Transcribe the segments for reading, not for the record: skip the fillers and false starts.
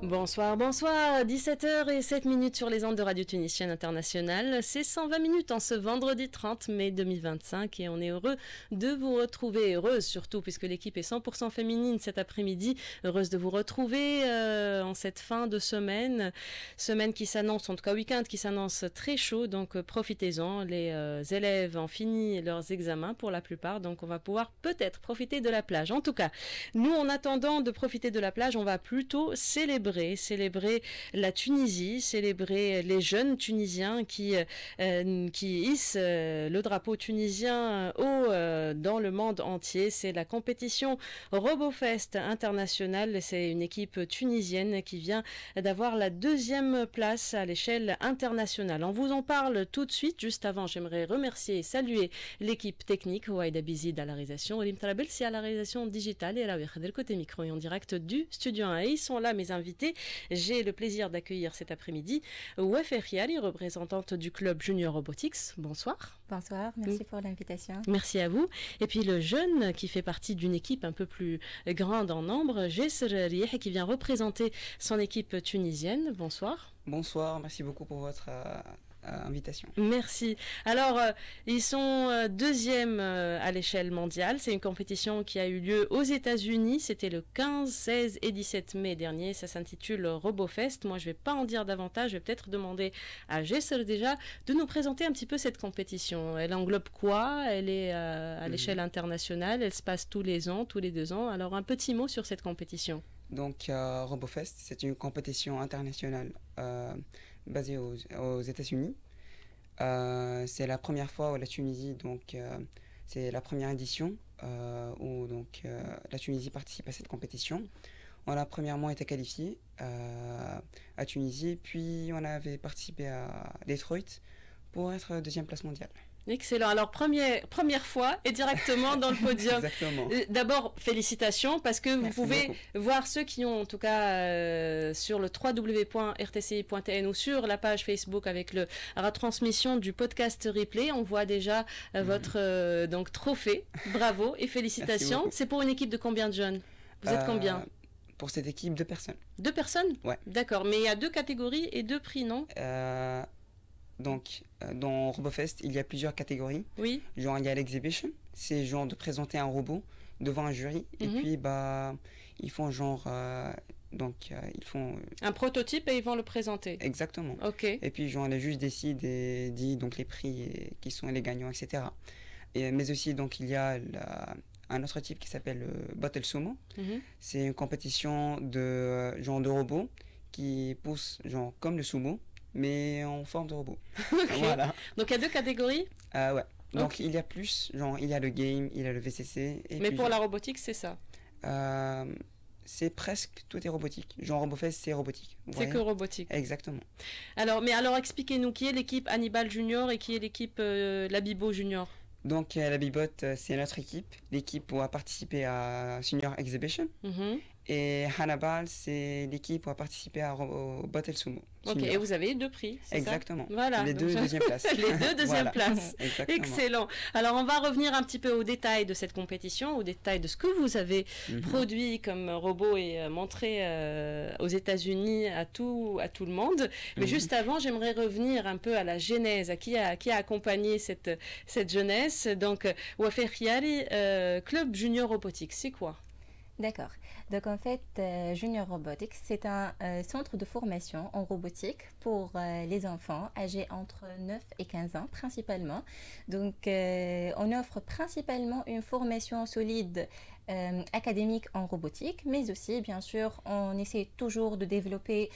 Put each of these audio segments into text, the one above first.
Bonsoir, bonsoir, 17h07 sur les ondes de Radio Tunisienne Internationale. C'est 120 minutes en ce vendredi 30 mai 2025 et on est heureux de vous retrouver, heureuse surtout puisque l'équipe est 100% féminine cet après-midi. Heureuse de vous retrouver en cette fin de semaine qui s'annonce, en tout cas week-end qui s'annonce très chaud, donc profitez-en. Les élèves ont fini leurs examens pour la plupart, donc on va pouvoir peut-être profiter de la plage. En tout cas, nous en attendant de profiter de la plage, on va plutôt célébrer la Tunisie, célébrer les jeunes Tunisiens qui hissent le drapeau tunisien haut dans le monde entier. C'est la compétition RoboFest internationale. C'est une équipe tunisienne qui vient d'avoir la 2e place à l'échelle internationale. On vous en parle tout de suite. Juste avant, j'aimerais remercier et saluer l'équipe technique, Ouaïda Bizid à la réalisation, Olim Talabelsi à la réalisation digitale et Rawi Khadel côté micro et en direct du Studio 1. Et ils sont là, mes invités. J'ai le plaisir d'accueillir cet après-midi Wafa Khiari, représentante du club Junior Robotics. Bonsoir. Bonsoir, merci pour l'invitation. Merci à vous. Et puis le jeune qui fait partie d'une équipe un peu plus grande en nombre, Jesser Rieh, qui vient représenter son équipe tunisienne. Bonsoir. Bonsoir, merci beaucoup pour votre invitation. Merci. Alors, ils sont 2e à l'échelle mondiale. C'est une compétition qui a eu lieu aux États-Unis. C'était le 15, 16 et 17 mai dernier. Ça s'intitule RoboFest. Moi, je ne vais pas en dire davantage. Je vais peut-être demander à Jesser déjà de nous présenter un petit peu cette compétition. Elle englobe quoi? Elle est à l'échelle internationale. Elle se passe tous les ans, tous les 2 ans. Alors, un petit mot sur cette compétition. Donc, RoboFest, c'est une compétition internationale basée aux États-Unis. C'est la première fois où la Tunisie, donc c'est la première édition où donc la Tunisie participe à cette compétition. On a premièrement été qualifié à Tunisie, puis on avait participé à Detroit pour être 2e place mondiale. Excellent. Alors, première fois et directement dans le podium. Exactement. D'abord, félicitations parce que vous pouvez voir ceux qui ont, en tout cas, sur le www.rtci.tn ou sur la page Facebook avec la retransmission du podcast replay, on voit déjà votre donc trophée. Bravo et félicitations. C'est pour une équipe de combien de jeunes? Vous êtes combien? Pour cette équipe, 2 personnes. 2 personnes? Ouais. D'accord. Mais il y a 2 catégories et 2 prix, non? Donc, dans RoboFest, il y a plusieurs catégories. Oui. Genre, il y a l'exhibition, c'est genre de présenter un robot devant un jury. Et puis, ils font genre... ils font... Un prototype et ils vont le présenter. Exactement. Ok. Et puis, genre, les juges décident et disent donc les prix et qui sont les gagnants, etc. Mais aussi, donc, il y a un autre type qui s'appelle Battle Sumo. C'est une compétition de robots qui poussent genre comme le sumo, mais en forme de robot. Okay. Voilà. Donc il y a 2 catégories? Ouais. Donc il y a plus, genre il y a le game, il y a le VCC. Mais pour la robotique, c'est ça? C'est presque tout est robotique. Genre RoboFest, c'est robotique. C'est que robotique. Exactement. Alors expliquez-nous qui est l'équipe Hannibal Junior et qui est l'équipe Labibo Junior? Donc la Bibot, c'est notre équipe. L'équipe pourra participer à Senior Exhibition. Et Hannibal, c'est l'équipe qui a participé au Battle Sumo. Ok, et vous avez 2 prix, c'est exactement. Ça? Voilà. Les 2 deuxièmes places. Les 2 deuxièmes places. Exactement. Excellent. Alors, on va revenir un petit peu aux détails de cette compétition, aux détails de ce que vous avez produit comme robot et montré aux États-Unis à tout le monde. Mais juste avant, j'aimerais revenir un peu à la genèse, à qui a accompagné cette jeunesse. Donc, Wafa Khiari, Club Junior Robotics, c'est quoi? D'accord. Donc en fait, Junior Robotics, c'est un centre de formation en robotique pour les enfants âgés entre 9 et 15 ans principalement. Donc on offre principalement une formation solide académique en robotique, mais aussi bien sûr on essaie toujours de développer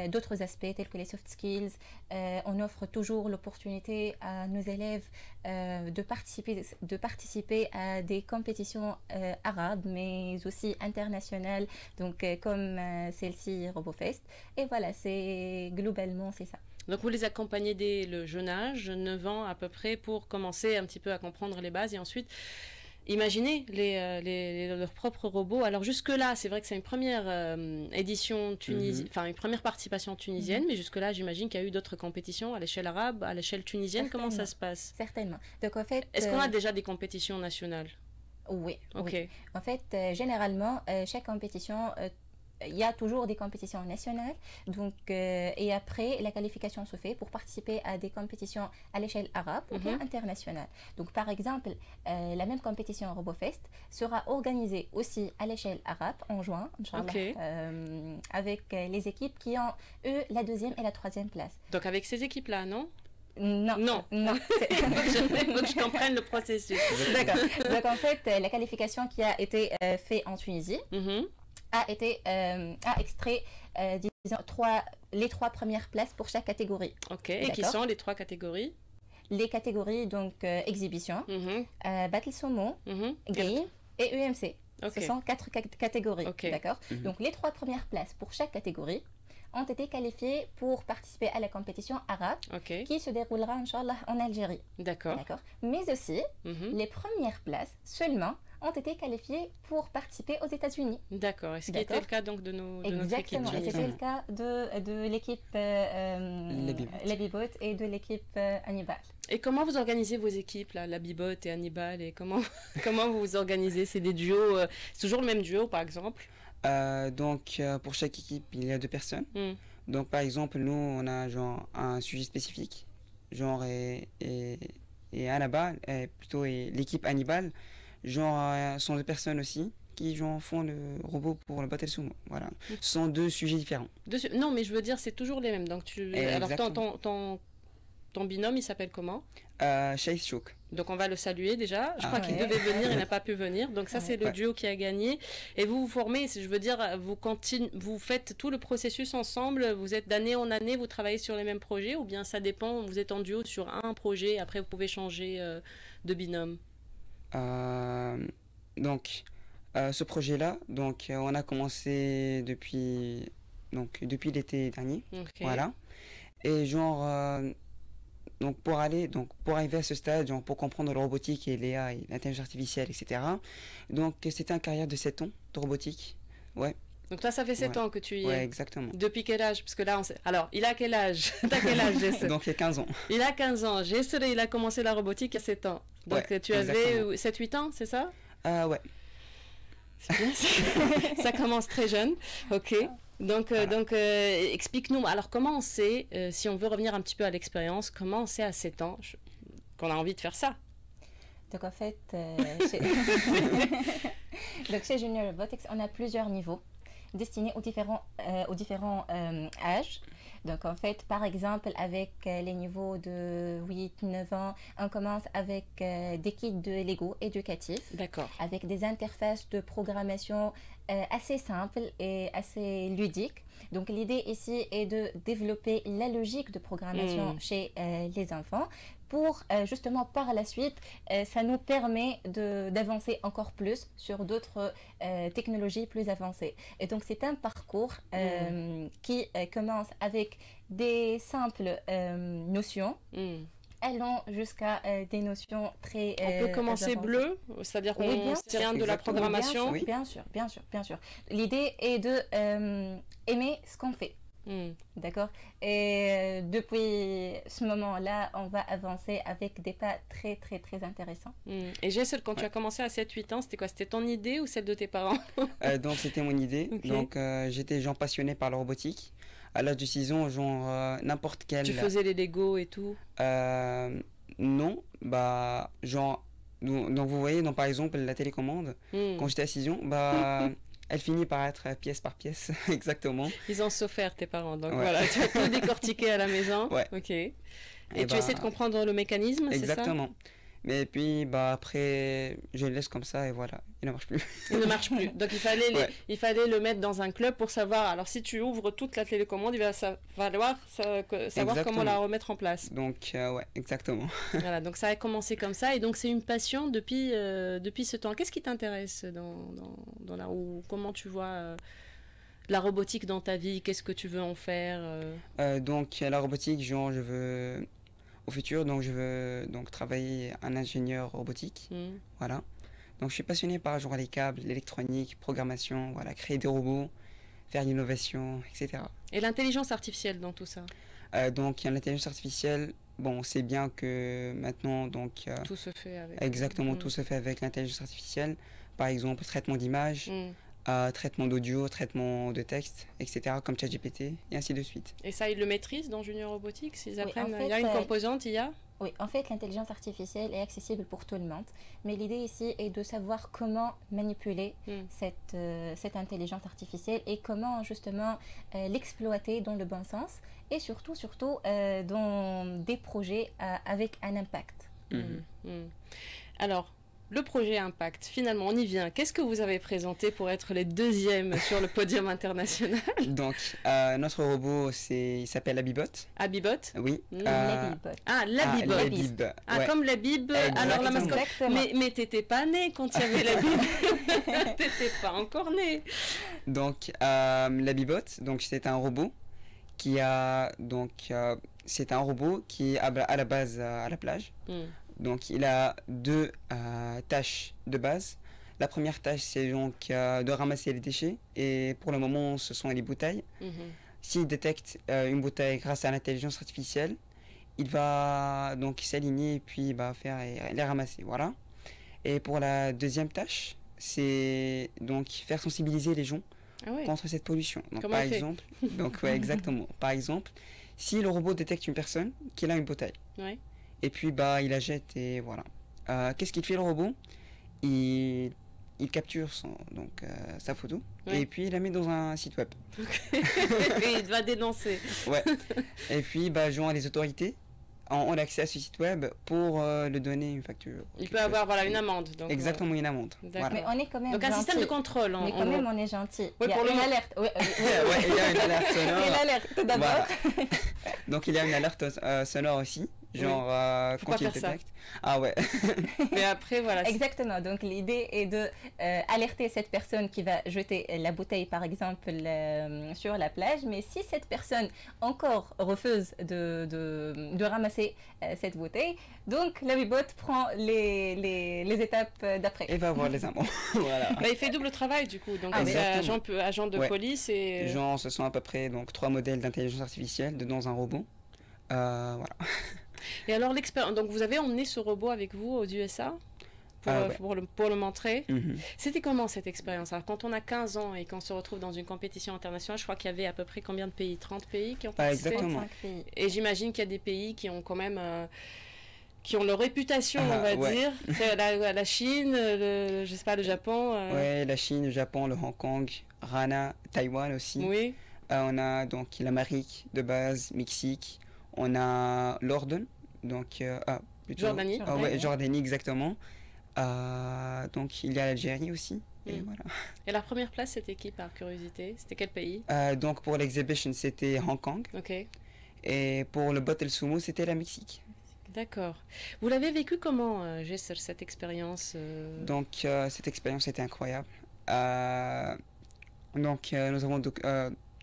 d'autres aspects tels que les soft skills. On offre toujours l'opportunité à nos élèves de participer à des compétitions arabes, mais aussi internationales, donc comme celle-ci RoboFest. Et voilà, globalement c'est ça. Donc vous les accompagnez dès le jeune âge, 9 ans à peu près, pour commencer un petit peu à comprendre les bases et ensuite imaginer leurs propres robots. Alors jusque-là, c'est vrai que c'est une première édition tunisienne, enfin une première participation tunisienne, mais jusque-là, j'imagine qu'il y a eu d'autres compétitions à l'échelle arabe, à l'échelle tunisienne. Comment ça se passe? Certainement. Donc en fait, est-ce qu'on a déjà des compétitions nationales? Oui. Ok. Oui. En fait, généralement, chaque compétition il y a toujours des compétitions nationales. Donc, et après, la qualification se fait pour participer à des compétitions à l'échelle arabe ou bien internationale. Donc, par exemple, la même compétition RoboFest sera organisée aussi à l'échelle arabe en juin, Inch'Allah, avec les équipes qui ont eu la 2e et la 3e place. Donc, avec ces équipes-là, non? Non. Non. Faut que je comprenne le processus. D'accord. Donc en fait, la qualification qui a été faite en Tunisie a extrait, disons, les 3 premières places pour chaque catégorie. Ok. Et qui sont les 3 catégories? Les catégories, donc, exhibition, Battle Sumo, Game et UMC. Ce sont 4 catégories. D'accord. Donc les 3 premières places pour chaque catégorie ont été qualifiés pour participer à la compétition arabe qui se déroulera, Inch'Allah, en Algérie. D'accord. Mais aussi, les premières places seulement ont été qualifiées pour participer aux États-Unis. D'accord. Et ce qui était le cas donc de notre équipe. Exactement. Et c'était le cas de l'équipe La Bibote et de l'équipe Hannibal. Et comment vous organisez vos équipes, là, La Bibote et Hannibal, et comment vous vous organisez? C'est des duos, c'est toujours le même duo, par exemple? Donc, pour chaque équipe, il y a 2 personnes. Donc, par exemple, nous, on a genre un sujet spécifique, genre et Hannibal, plutôt et l'équipe Hannibal, genre sont 2 personnes aussi qui genre font le robot pour le Battle Sumo. Voilà, ce sont 2 sujets différents. Non, mais je veux dire, c'est toujours les mêmes. Donc, alors, ton binôme, il s'appelle comment? Chase Chouk. Donc on va le saluer déjà. Je crois qu'il devait venir, il n'a pas pu venir. Donc ça c'est le duo qui a gagné. Et vous vous formez, je veux dire, vous faites tout le processus ensemble. Vous êtes d'année en année, vous travaillez sur les mêmes projets ou bien ça dépend, vous êtes en duo sur un projet, après vous pouvez changer de binôme? Donc ce projet-là, donc on a commencé depuis l'été dernier. Voilà. Et genre donc pour arriver à ce stade, genre pour comprendre la robotique et l'IA et l'intelligence artificielle, etc. Donc c'était une carrière de 7 ans de robotique. Ouais. Donc toi, ça fait 7 ans que tu y es. Ouais, exactement. Depuis quel âge? Parce que là, alors, il a quel âge? T'as quel âge, Jesse? Donc il y a 15 ans. Il a 15 ans. Jesse, il a commencé la robotique il y a 7 ans. Donc tu avais 7-8 ans, c'est ça? Ouais. C'est bien, ça commence très jeune. Ok. Donc, explique-nous, alors comment on sait, si on veut revenir un petit peu à l'expérience, comment on sait à 7 ans qu'on a envie de faire ça? Donc en fait, chez Junior Robotics, on a plusieurs niveaux destinés aux différents âges. Donc en fait, par exemple, avec les niveaux de 8-9 ans, on commence avec des kits de Lego éducatifs. D'accord. Avec des interfaces de programmation assez simples et assez ludiques. Donc l'idée ici est de développer la logique de programmation chez les enfants pour justement par la suite, ça nous permet d'avancer encore plus sur d'autres technologies plus avancées. Et donc c'est un parcours qui commence avec des simples notions. Allant jusqu'à des notions très on peut commencer bleu, c'est-à-dire qu'on se tient de la programmation. Bien sûr. L'idée est de aimer ce qu'on fait. D'accord. Et depuis ce moment-là, on va avancer avec des pas très intéressants. Et Jessel, quand tu as commencé à 7-8 ans, c'était quoi? C'était ton idée ou celle de tes parents? Donc c'était mon idée. Donc j'étais genre passionné par la robotique. À l'âge de 6 ans, genre n'importe quel... Tu faisais les Lego et tout? Non, bah genre... Donc vous voyez, donc, par exemple, la télécommande, quand j'étais à 6 ans, bah... Elle finit par être pièce par pièce, exactement. Ils ont souffert, tes parents, donc voilà, tu as tout décortiqué à la maison. Ouais. Ok. Et tu essaies de comprendre le mécanisme, c'est ça? Exactement. Mais puis, bah, après, je le laisse comme ça et voilà, il ne marche plus. Il ne marche plus. Donc, il fallait le mettre dans un club pour savoir. Alors, si tu ouvres toute la télécommande, il va falloir savoir comment la remettre en place. Donc, ouais, exactement. Voilà, donc ça a commencé comme ça. Et donc, c'est une passion depuis ce temps. Qu'est-ce qui t'intéresse dans la roue? Comment tu vois la robotique dans ta vie? Qu'est-ce que tu veux en faire? Donc, la robotique, genre, je veux... Au futur, donc je veux travailler en ingénieur robotique, voilà. Donc je suis passionné par genre les câbles, l'électronique, programmation, voilà, créer des robots, faire l'innovation, etc. Et l'intelligence artificielle dans tout ça? Donc l'intelligence artificielle, bon, c'est bien que maintenant donc tout se fait avec. Exactement, tout se fait avec l'intelligence artificielle. Par exemple, traitement d'image, traitement d'audio, traitement de texte, etc., comme ChatGPT, et ainsi de suite. Et ça, ils le maîtrisent dans Junior Robotics? Ils apprennent, en fait, il y a une composante IA? Oui, en fait, l'intelligence artificielle est accessible pour tout le monde, mais l'idée ici est de savoir comment manipuler cette intelligence artificielle et comment justement l'exploiter dans le bon sens et surtout dans des projets avec un impact. Alors, le projet Impact, finalement, on y vient. Qu'est-ce que vous avez présenté pour être les deuxièmes sur le podium international? Donc, notre robot, il s'appelle Labibot. Abibot? Oui. Labibot. Ah, Labibot. Labib. Ah, Ouais. comme Labib, alors la mascotte. Mais t'étais pas né quand il y avait Labib. T'étais pas encore né. Donc, Labibot, donc c'est un robot qui a c'est un robot qui est à la base à la plage. Donc, il a deux tâches de base. La première tâche, c'est donc de ramasser les déchets. Et pour le moment, ce sont les bouteilles. S'il détecte une bouteille grâce à l'intelligence artificielle, il va donc s'aligner et puis faire les ramasser. Voilà. Et pour la deuxième tâche, c'est donc faire sensibiliser les gens contre cette pollution. Donc, comment par exemple, exactement. Par exemple, si le robot détecte une personne qui a une bouteille. Et puis il la jette et voilà. Qu'est-ce qu'il fait le robot? Il capture sa photo et puis il la met dans un site web. Et il va dénoncer. Ouais. Et puis joint les autorités ont accès à ce site web pour lui donner une facture. Il peut avoir une amende. Donc, exactement, une amende. Voilà. Mais on est quand même donc un gentil. système de contrôle. Mais quand même on est gentil. Oui, il y a une alerte. Il y a une alerte sonore. Et l'alerte tout d'abord. Voilà. Donc il y a une alerte sonore aussi. Genre quand il détecte. Ah ouais. Mais après voilà. Exactement. Donc l'idée est de alerter cette personne qui va jeter la bouteille par exemple sur la plage. Mais si cette personne encore refuse de ramasser cette bouteille, donc Labibot prend les étapes d'après. Et va voir les amendes. Voilà. Il fait double travail du coup. Donc c'est agent de police et. Genre ce sont à peu près 3 modèles d'intelligence artificielle dans un robot. Voilà. Et alors l'expérience, donc vous avez emmené ce robot avec vous aux USA pour le montrer. C'était comment cette expérience? Alors quand on a 15 ans et qu'on se retrouve dans une compétition internationale, je crois qu'il y avait à peu près combien de pays? 30 pays qui ont participé? Exactement. Et j'imagine qu'il y a des pays qui ont quand même qui ont leur réputation, on va dire. La Chine, je sais pas, le Japon. Ouais, la Chine, le Japon, le Hong Kong, Ghana, Taïwan aussi. Oui. On a donc l'Amérique de base, Mexique. On a l'Ordre, donc Jordanie. Jordanie exactement. Donc il y a l'Algérie aussi. Et voilà. Et la première place, c'était qui par curiosité? C'était quel pays? Donc pour l'exhibition, c'était Hong Kong. Ok. Et pour le Bottle Sumo, c'était la Mexique. D'accord. Vous l'avez vécu comment, cette expérience Donc cette expérience était incroyable. Donc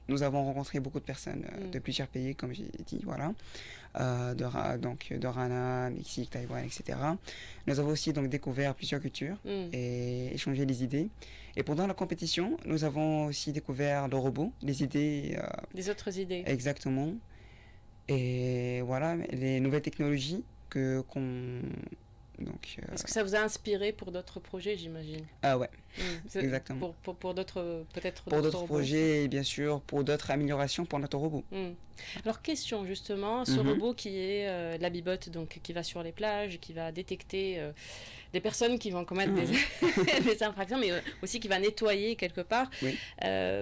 nous avons rencontré beaucoup de personnes de plusieurs pays, comme j'ai dit, voilà. De Ghana, Mexique, Taïwan, etc. Nous avons aussi donc découvert plusieurs cultures et échangé les idées. Et pendant la compétition, nous avons aussi découvert le robot, les idées. Des autres idées. Exactement. Et voilà, les nouvelles technologies Est-ce que ça vous a inspiré pour d'autres projets, j'imagine? Ah ouais, exactement. Pour d'autres, peut-être pour d'autres projets et bien sûr pour d'autres améliorations pour notre robot. Alors question justement, ce robot qui est Labibot, donc qui va sur les plages, qui va détecter des personnes qui vont commettre des infractions, mais aussi qui va nettoyer quelque part. Oui.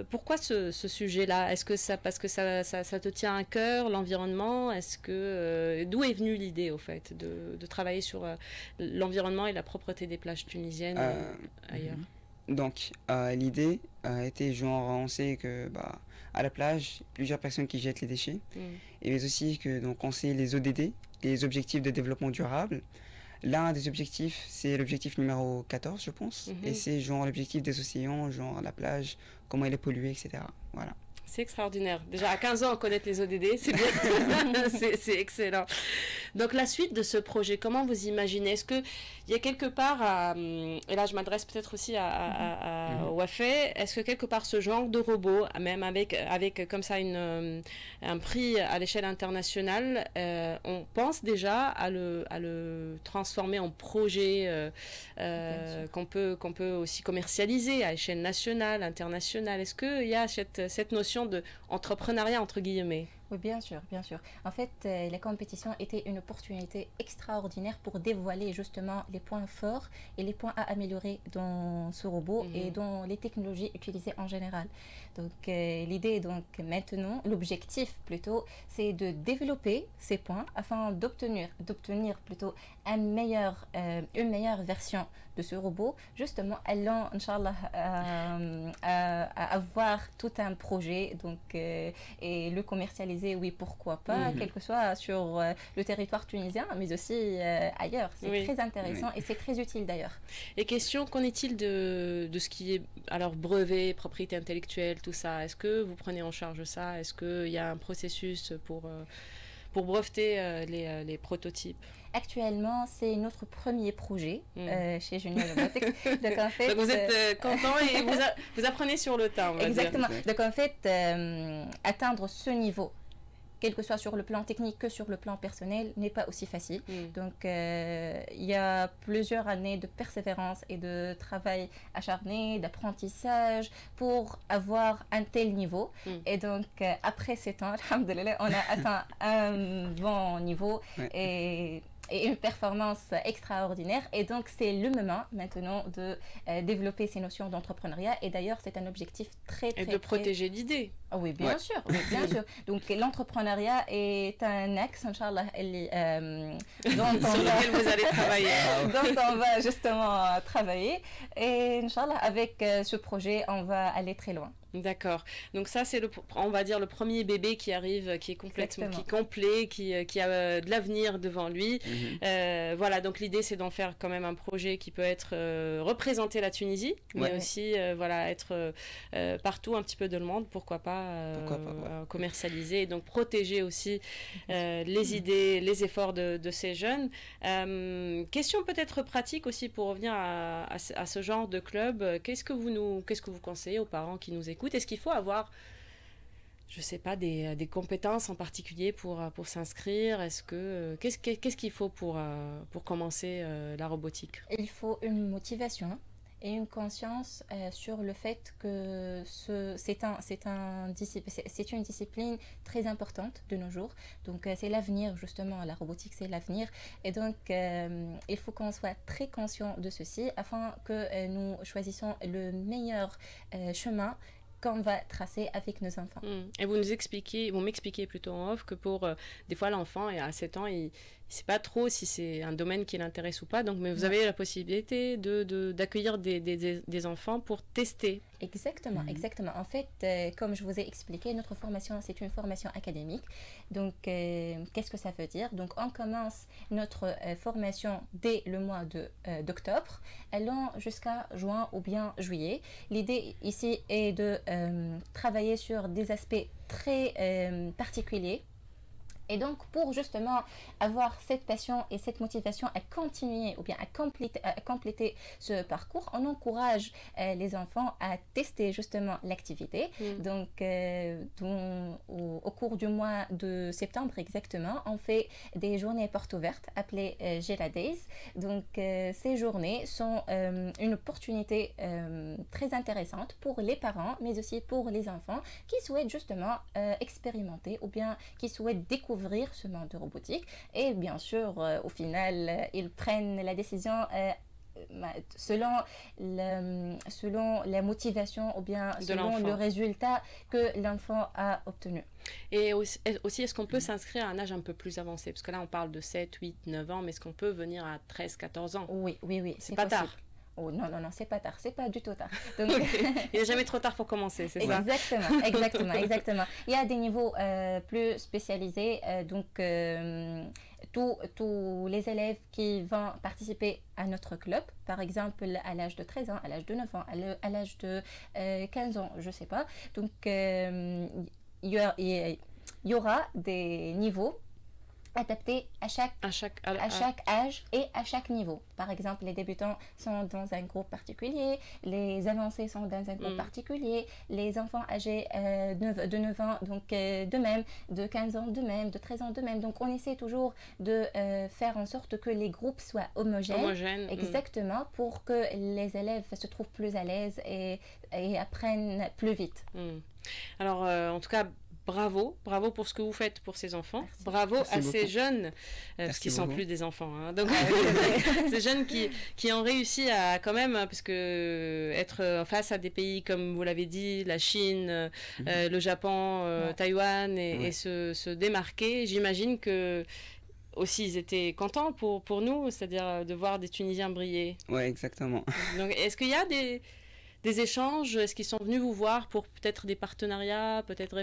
Pourquoi ce sujet-là? Est-ce que parce que ça te tient à cœur, l'environnement? Est-ce que d'où est venue l'idée au fait de travailler sur l'environnement et la propreté des plages tunisiennes ailleurs? Donc l'idée était on sait que à la plage, plusieurs personnes qui jettent les déchets, et mais aussi que on sait les ODD, les objectifs de développement durable. L'un des objectifs, c'est l'objectif numéro 14, je pense, et c'est l'objectif des océans, la plage, comment elle est polluée, etc. Voilà. C'est extraordinaire. Déjà, à 15 ans, connaître les ODD, c'est bien. C'est excellent. Donc, la suite de ce projet, comment vous imaginez? Est-ce qu'il y a quelque part, et là, je m'adresse peut-être aussi à Wafé, est-ce que quelque part, ce genre de robot, même avec comme ça un prix à l'échelle internationale, on pense déjà à le transformer en projet qu'on peut aussi commercialiser à échelle nationale, internationale? Est-ce qu'il y a cette notion d'entrepreneuriat entre guillemets? Oui, bien sûr, bien sûr. En fait, la compétition était une opportunité extraordinaire pour dévoiler justement les points forts et les points à améliorer dans ce robot et dans les technologies utilisées en général. Donc, l'idée, donc maintenant, l'objectif plutôt, c'est de développer ces points afin d'obtenir plutôt une meilleure version de ce robot, justement allant, Inch'Allah, à avoir tout un projet donc, et le commercialiser, oui, pourquoi pas, quel que soit sur le territoire tunisien, mais aussi ailleurs. C'est très intéressant et c'est très utile d'ailleurs. Et question, qu'en est-il de ce qui est, alors, brevet, propriété intellectuelle, tout ça? Est-ce que vous prenez en charge ça? Est-ce qu'il y a un processus pour breveter les prototypes? Actuellement, c'est notre premier projet chez Junior Robotics. Donc, en fait, donc vous êtes content et vous apprenez sur le tas, on va exactement. dire. Donc en fait, atteindre ce niveau, quel que soit sur le plan technique que sur le plan personnel, n'est pas aussi facile. Donc, il y a plusieurs années de persévérance et de travail acharné, d'apprentissage pour avoir un tel niveau. Et donc, après 7 ans, alhamdoulilah, on a atteint un bon niveau et une performance extraordinaire. Et donc, c'est le moment maintenant de développer ces notions d'entrepreneuriat. Et d'ailleurs, c'est un objectif très protéger l'idée. Ah oui, bien sûr. Oui, bien sûr. Donc, l'entrepreneuriat est un axe, Inch'Allah, dont lequel vous allez travailler. dont on va justement travailler. Et Inch'Allah, avec ce projet, on va aller très loin. D'accord. Donc ça, c'est on va dire le premier bébé qui arrive, qui est complètement, qui est complet, qui a de l'avenir devant lui. Voilà. Donc l'idée, c'est d'en faire quand même un projet qui peut être représenter la Tunisie, mais aussi voilà être partout un petit peu dans le monde. Pourquoi pas commercialiser et donc protéger aussi les idées, les efforts de ces jeunes. Question peut-être pratique aussi pour revenir à ce genre de club. Qu'est-ce que vous conseillez aux parents qui nous écoutent? Est-ce qu'il faut avoir, je ne sais pas, des compétences en particulier pour s'inscrire? Qu'est-ce qu'il faut pour commencer la robotique? Il faut une motivation et une conscience sur le fait que c'est une discipline très importante de nos jours. Donc, c'est l'avenir, justement, la robotique, c'est l'avenir. Et donc, il faut qu'on soit très conscient de ceci afin que nous choisissions le meilleur chemin qu'on va tracer avec nos enfants. Et vous m'expliquez plutôt en off que pour des fois l'enfant à 7 ans, il ne sait pas trop si c'est un domaine qui l'intéresse ou pas, donc, mais vous avez la possibilité d'accueillir des enfants pour tester. Exactement, exactement. En fait, comme je vous ai expliqué, notre formation, c'est une formation académique. Donc, qu'est-ce que ça veut dire? Donc, on commence notre formation dès le mois d'octobre, allant jusqu'à juin ou bien juillet. L'idée ici est de travailler sur des aspects très particuliers. Et donc, pour justement avoir cette passion et cette motivation à continuer ou bien à compléter ce parcours, on encourage les enfants à tester justement l'activité. Donc, au cours du mois de septembre exactement, on fait des journées portes ouvertes appelées Gela Days. Donc, ces journées sont une opportunité très intéressante pour les parents, mais aussi pour les enfants qui souhaitent justement expérimenter ou bien qui souhaitent découvrir ce monde de robotique. Et bien sûr, au final, ils prennent la décision selon la motivation ou bien selon le résultat que l'enfant a obtenu. Et aussi est-ce qu'on peut s'inscrire à un âge un peu plus avancé? Parce que là, on parle de 7, 8, 9 ans, mais est-ce qu'on peut venir à 13, 14 ans? Oui. C'est pas possible. Tard. Oh, non, c'est pas tard, c'est pas du tout tard. Donc, il n'est jamais trop tard pour commencer, c'est ça? Exactement. Il y a des niveaux plus spécialisés, donc tous les élèves qui vont participer à notre club, par exemple à l'âge de 13 ans, à l'âge de 9 ans, à l'âge de 15 ans, je ne sais pas. Donc, il y aura des niveaux adaptés à chaque âge et à chaque niveau. Par exemple, les débutants sont dans un groupe particulier, les avancés sont dans un groupe particulier, les enfants âgés de 9 ans, donc de même, de 15 ans de même, de 13 ans de même. Donc, on essaie toujours de faire en sorte que les groupes soient homogènes. Exactement, pour que les élèves se trouvent plus à l'aise et apprennent plus vite. Alors, en tout cas, bravo pour ce que vous faites pour ces enfants. Merci. Bravo Merci à beaucoup. Ces jeunes, parce qu'ils ne sont plus des enfants. Hein. Donc, ces jeunes qui ont réussi à quand même, parce que être face à des pays comme vous l'avez dit, la Chine, le Japon, Taïwan, et se démarquer, j'imagine que aussi ils étaient contents pour nous, c'est-à-dire de voir des Tunisiens briller. Ouais, exactement. Donc, est-ce qu'il y a des échanges? Est-ce qu'ils sont venus vous voir pour peut-être des partenariats, peut-être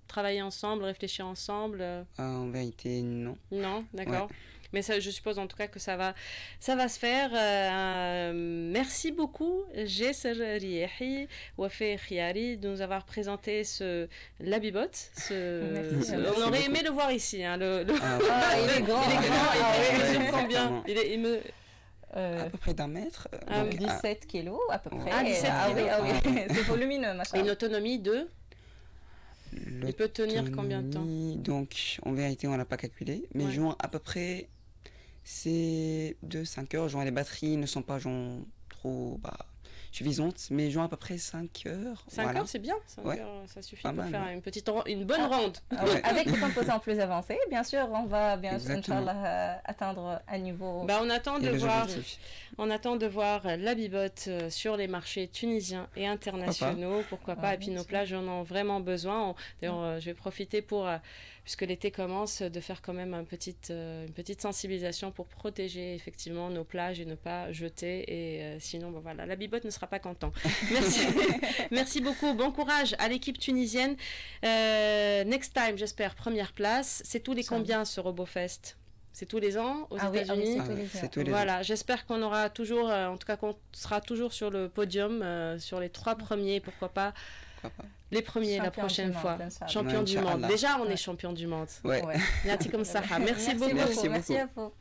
travailler ensemble, réfléchir ensemble? En vérité, non. Non, d'accord. Ouais. Mais ça, je suppose en tout cas que ça va se faire. Merci beaucoup, Jesser Riehi, Wafé Khiari, de nous avoir présenté l'Habibot. On aurait aimé le voir ici. Hein, il est grand. Je me sens bien. À peu près d'1 mètre. 17 kilos à peu près. 17 kilos. Oui. C'est volumineux, machin. Et une autonomie de... Il peut tenir combien de temps? Donc, en vérité, on n'a pas calculé. Mais genre, à peu près, c'est de 5 heures. Genre, les batteries ne sont pas genre, trop suffisantes. Mais genre, à peu près 5 heures. 5 heures, c'est bien. 5 heures, ça suffit pour faire une bonne ronde. Avec les composants plus avancés, bien sûr, on va Inch'Allah, atteindre un niveau... on attend de voir l'Habibot sur les marchés tunisiens et internationaux. Pourquoi pas. Et puis nos plages en ont vraiment besoin. D'ailleurs, je vais profiter puisque l'été commence, de faire quand même une petite sensibilisation pour protéger effectivement nos plages et ne pas jeter. Et sinon, voilà, l'Habibot ne sera pas content. Merci. Merci beaucoup. Bon courage à l'équipe tunisienne. Next time, j'espère, première place. C'est tous les combien ce RoboFest? C'est tous les ans aux États-Unis. C'est tous les ans. Voilà, j'espère qu'on aura toujours, en tout cas qu'on sera toujours sur le podium, sur les 3 premiers, pourquoi pas. Les premiers champion la prochaine fois. Champion du monde. Déjà, on est champion du monde. Ouais. Merci comme ça. Merci beaucoup. Merci à vous.